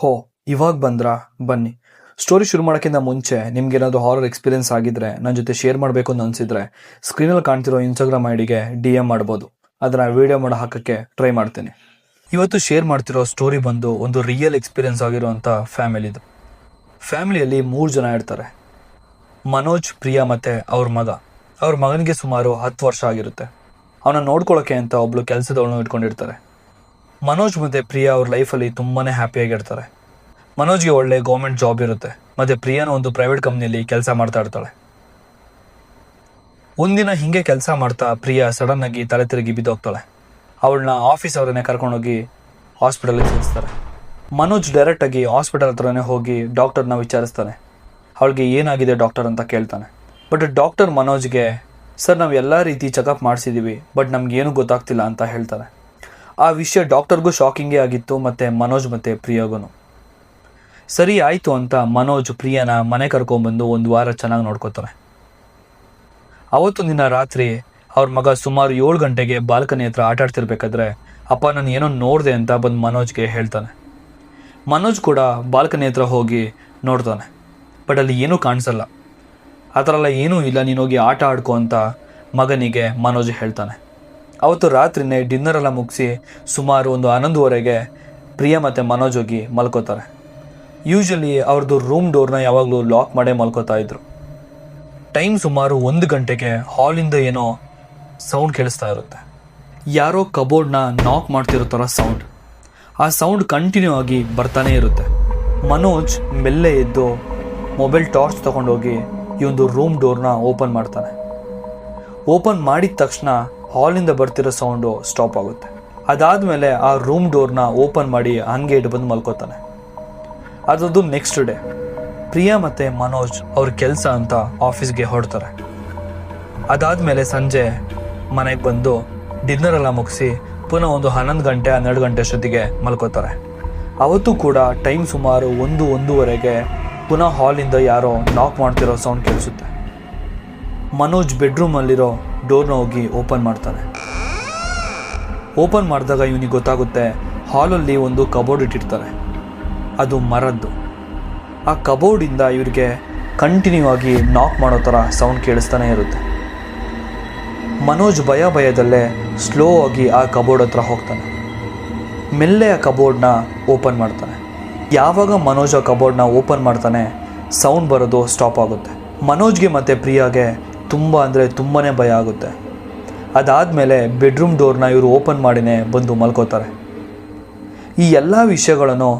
ಹೋ, ಇವಾಗ ಬಂದ್ರಾ? ಬನ್ನಿ. ಸ್ಟೋರಿ ಶುರು ಮಾಡೋಕ್ಕಿಂತ ಮುಂಚೆ ನಿಮ್ಗೇನಾದರೂ ಹಾರರ್ ಎಕ್ಸ್ಪೀರಿಯನ್ಸ್ ಆಗಿದ್ರೆ ನನ್ನ ಜೊತೆ ಶೇರ್ ಮಾಡಬೇಕು ಅಂತ ಅನಿಸಿದ್ರೆ ಸ್ಕ್ರೀನಲ್ಲಿ ಕಾಣ್ತಿರೋ ಇನ್ಸ್ಟಾಗ್ರಾಮ್ ಐಡಿಗೆ DM ಮಾಡ್ಬೋದು. ಅದನ್ನು ವಿಡಿಯೋ ಮಾಡೋ ಹಾಕೋಕ್ಕೆ ಟ್ರೈ ಮಾಡ್ತೀನಿ. ಇವತ್ತು ಶೇರ್ ಮಾಡ್ತಿರೋ ಸ್ಟೋರಿ ಬಂದು ಒಂದು ರಿಯಲ್ ಎಕ್ಸ್ಪೀರಿಯನ್ಸ್ ಆಗಿರೋವಂಥ ಫ್ಯಾಮಿಲಿದು. ಫ್ಯಾಮಿಲಿಯಲ್ಲಿ 3 ಜನ ಇರ್ತಾರೆ. ಮನೋಜ್, ಪ್ರಿಯಾ ಮತ್ತು ಅವ್ರ ಮಗನಿಗೆ ಸುಮಾರು 10 ವರ್ಷ ಆಗಿರುತ್ತೆ. ಅವನ ನೋಡ್ಕೊಳ್ಳೋಕ್ಕೆ ಅಂತ ಒಬ್ಳು ಕೆಲಸದವಳನ್ನು ಇಟ್ಕೊಂಡಿರ್ತಾರೆ. ಮನೋಜ್ ಮತ್ತು ಪ್ರಿಯಾ ಅವ್ರ ಲೈಫಲ್ಲಿ ತುಂಬಾ ಹ್ಯಾಪಿಯಾಗಿರ್ತಾರೆ. ಮನೋಜ್ಗೆ ಒಳ್ಳೆ ಗೌರ್ಮೆಂಟ್ ಜಾಬ್ ಇರುತ್ತೆ ಮತ್ತು ಪ್ರಿಯಾನ ಒಂದು ಪ್ರೈವೇಟ್ ಕಂಪ್ನಿಯಲ್ಲಿ ಕೆಲಸ ಮಾಡ್ತಾ ಇರ್ತಾಳೆ. ಒಂದಿನ ಹಿಂಗೆ ಕೆಲಸ ಮಾಡ್ತಾ ಪ್ರಿಯಾ ಸಡನ್ನಾಗಿ ತಲೆ ತಿರುಗಿ ಬಿದ್ದೋಗ್ತಾಳೆ. ಅವಳನ್ನ ಆಫೀಸ್ ಅವರನ್ನೇ ಕರ್ಕೊಂಡೋಗಿ ಹಾಸ್ಪಿಟಲ್ಗೆ ಸೇರಿಸ್ತಾರೆ. ಮನೋಜ್ ಡೈರೆಕ್ಟಾಗಿ ಹಾಸ್ಪಿಟಲ್ ಹತ್ರನೇ ಹೋಗಿ ಡಾಕ್ಟರ್ನ ವಿಚಾರಿಸ್ತಾನೆ. ಅವಳಿಗೆ ಏನಾಗಿದೆ ಡಾಕ್ಟರ್ ಅಂತ ಕೇಳ್ತಾನೆ. ಬಟ್ ಡಾಕ್ಟರ್ ಮನೋಜ್ಗೆ, ಸರ್ ನಾವು ಎಲ್ಲ ರೀತಿ ಚೆಕಪ್ ಮಾಡಿಸಿದ್ದೀವಿ, ಬಟ್ ನಮಗೇನು ಗೊತ್ತಾಗ್ತಿಲ್ಲ ಅಂತ ಹೇಳ್ತಾರೆ. ಆ ವಿಷಯ ಡಾಕ್ಟರ್ಗೂ ಶಾಕಿಂಗೇ ಆಗಿತ್ತು ಮತ್ತು ಮನೋಜ್ ಮತ್ತು ಪ್ರಿಯಾಗೂ. ಸರಿ ಆಯಿತು ಅಂತ ಮನೋಜ್ ಪ್ರಿಯಾನ ಮನೆ ಕರ್ಕೊಂಡ್ಬಂದು 1 ವಾರ ಚೆನ್ನಾಗಿ ನೋಡ್ಕೋತಾರೆ. ಅವತ್ತೊಂದು ದಿನ ರಾತ್ರಿ ಅವ್ರ ಮಗ ಸುಮಾರು 7 ಗಂಟೆಗೆ ಬಾಲ್ಕನಿ ಹತ್ರ ಆಟ ಆಡ್ತಿರ್ಬೇಕಾದ್ರೆ, ಅಪ್ಪ ನಾನು ಏನೋ ನೋಡಿದೆ ಅಂತ ಬಂದು ಮನೋಜ್ಗೆ ಹೇಳ್ತಾನೆ. ಮನೋಜ್ ಕೂಡ ಬಾಲ್ಕನಿ ಹತ್ರ ಹೋಗಿ ನೋಡ್ತಾನೆ. ಬಟ್ ಅಲ್ಲಿ ಏನೂ ಕಾಣಿಸಲ್ಲ. ಆ ಥರ ಎಲ್ಲ ಏನೂ ಇಲ್ಲ, ನೀನು ಹೋಗಿ ಆಟ ಆಡ್ಕೊ ಅಂತ ಮಗನಿಗೆ ಮನೋಜ್ ಹೇಳ್ತಾನೆ. ಅವತ್ತು ರಾತ್ರಿನೇ ಡಿನ್ನರೆಲ್ಲ ಮುಗಿಸಿ ಸುಮಾರು 11:30ಗೆ ಪ್ರಿಯಾ ಮತ್ತು ಮನೋಜ್ ಹೋಗಿ ಮಲ್ಕೋತಾರೆ. ಯೂಶ್ವಲಿ ಅವ್ರದ್ದು ರೂಮ್ ಡೋರ್ನ ಯಾವಾಗಲೂ ಲಾಕ್ ಮಾಡೇ ಮಲ್ಕೋತಾ ಇದ್ರು. ಟೈಮ್ ಸುಮಾರು 1 ಗಂಟೆಗೆ ಹಾಲಿಂದ ಏನೋ ಸೌಂಡ್ ಕೇಳಿಸ್ತಾ ಇರುತ್ತೆ. ಯಾರೋ ಕಬೋರ್ಡ್ನ ನಾಕ್ ಮಾಡ್ತಿರೋ ಥರ ಸೌಂಡ್. ಆ ಸೌಂಡ್ ಕಂಟಿನ್ಯೂ ಆಗಿ ಬರ್ತಾನೇ ಇರುತ್ತೆ. ಮನೋಜ್ ಮೆಲ್ಲೆ ಎದ್ದು ಮೊಬೈಲ್ ಟಾರ್ಚ್ ತೊಗೊಂಡೋಗಿ ಈ ಒಂದು ರೂಮ್ ಡೋರ್ನ ಓಪನ್ ಮಾಡ್ತಾನೆ. ಓಪನ್ ಮಾಡಿದ ತಕ್ಷಣ ಹಾಲಿಂದ ಬರ್ತಿರೋ ಸೌಂಡು ಸ್ಟಾಪ್ ಆಗುತ್ತೆ. ಅದಾದಮೇಲೆ ಆ ರೂಮ್ ಡೋರ್ನ ಓಪನ್ ಮಾಡಿ ಹಂಗೆ ಇಟ್ಟು ಬಂದು ಮಲ್ಕೋತಾನೆ. ಅದರದ್ದು ನೆಕ್ಸ್ಟ್ ಡೇ ಪ್ರಿಯಾ ಮತ್ತು ಮನೋಜ್ ಅವ್ರ ಕೆಲಸ ಅಂತ ಆಫೀಸ್ಗೆ ಹೊರಡ್ತಾರೆ. ಅದಾದಮೇಲೆ ಸಂಜೆ ಮನೆಗೆ ಬಂದು ಡಿನ್ನರೆಲ್ಲ ಮುಗಿಸಿ ಪುನಃ ಒಂದು 11 ಗಂಟೆ 12 ಗಂಟೆ ಅಷ್ಟೊತ್ತಿಗೆ ಮಲ್ಕೋತಾರೆ. ಅವತ್ತು ಕೂಡ ಟೈಮ್ ಸುಮಾರು 1-1:30ಗೆ ಪುನಃ ಹಾಲಿಂದ ಯಾರೋ ನಾಕ್ ಮಾಡ್ತಿರೋ ಸೌಂಡ್ ಕೇಳಿಸುತ್ತೆ. ಮನೋಜ್ ಬೆಡ್ರೂಮಲ್ಲಿರೋ ಡೋರ್ನ ಹೋಗಿ ಓಪನ್ ಮಾಡ್ತಾನೆ. ಓಪನ್ ಮಾಡಿದಾಗ ಇವನಿಗೆ ಗೊತ್ತಾಗುತ್ತೆ, ಹಾಲಲ್ಲಿ ಒಂದು ಕಬೋರ್ಡ್ ಇಟ್ಟಿರ್ತಾರೆ. ಅದು ಮರದ್ದು. ಆ ಕಬೋರ್ಡಿಂದ ಇವರಿಗೆ ಕಂಟಿನ್ಯೂ ಆಗಿ ನಾಕ್ ಮಾಡೋ ಥರ ಸೌಂಡ್ ಕೇಳಿಸ್ತಾನೆ ಇರುತ್ತೆ. ಮನೋಜ್ ಭಯದಲ್ಲೇ ಸ್ಲೋ ಆಗಿ ಆ ಕಬೋರ್ಡ್ ಹತ್ರ ಹೋಗ್ತಾನೆ. ಮೆಲ್ಲೆ ಆ ಕಬೋರ್ಡ್ನ ಓಪನ್ ಮಾಡ್ತಾನೆ. ಯಾವಾಗ ಮನೋಜ್ ಆ ಕಬೋರ್ಡ್ನ ಓಪನ್ ಮಾಡ್ತಾನೆ, ಸೌಂಡ್ ಬರೋದು ಸ್ಟಾಪ್ ಆಗುತ್ತೆ. ಮನೋಜ್ಗೆ ಮತ್ತು ಪ್ರಿಯಾಗೆ ತುಂಬಾ ಭಯ ಆಗುತ್ತೆ. ಅದಾದಮೇಲೆ ಬೆಡ್ರೂಮ್ ಡೋರ್ನ ಇವರು ಓಪನ್ ಮಾಡಿನೇ ಬಂದು ಮಲ್ಕೋತಾರೆ. ಈ ಎಲ್ಲ ವಿಷಯಗಳನ್ನು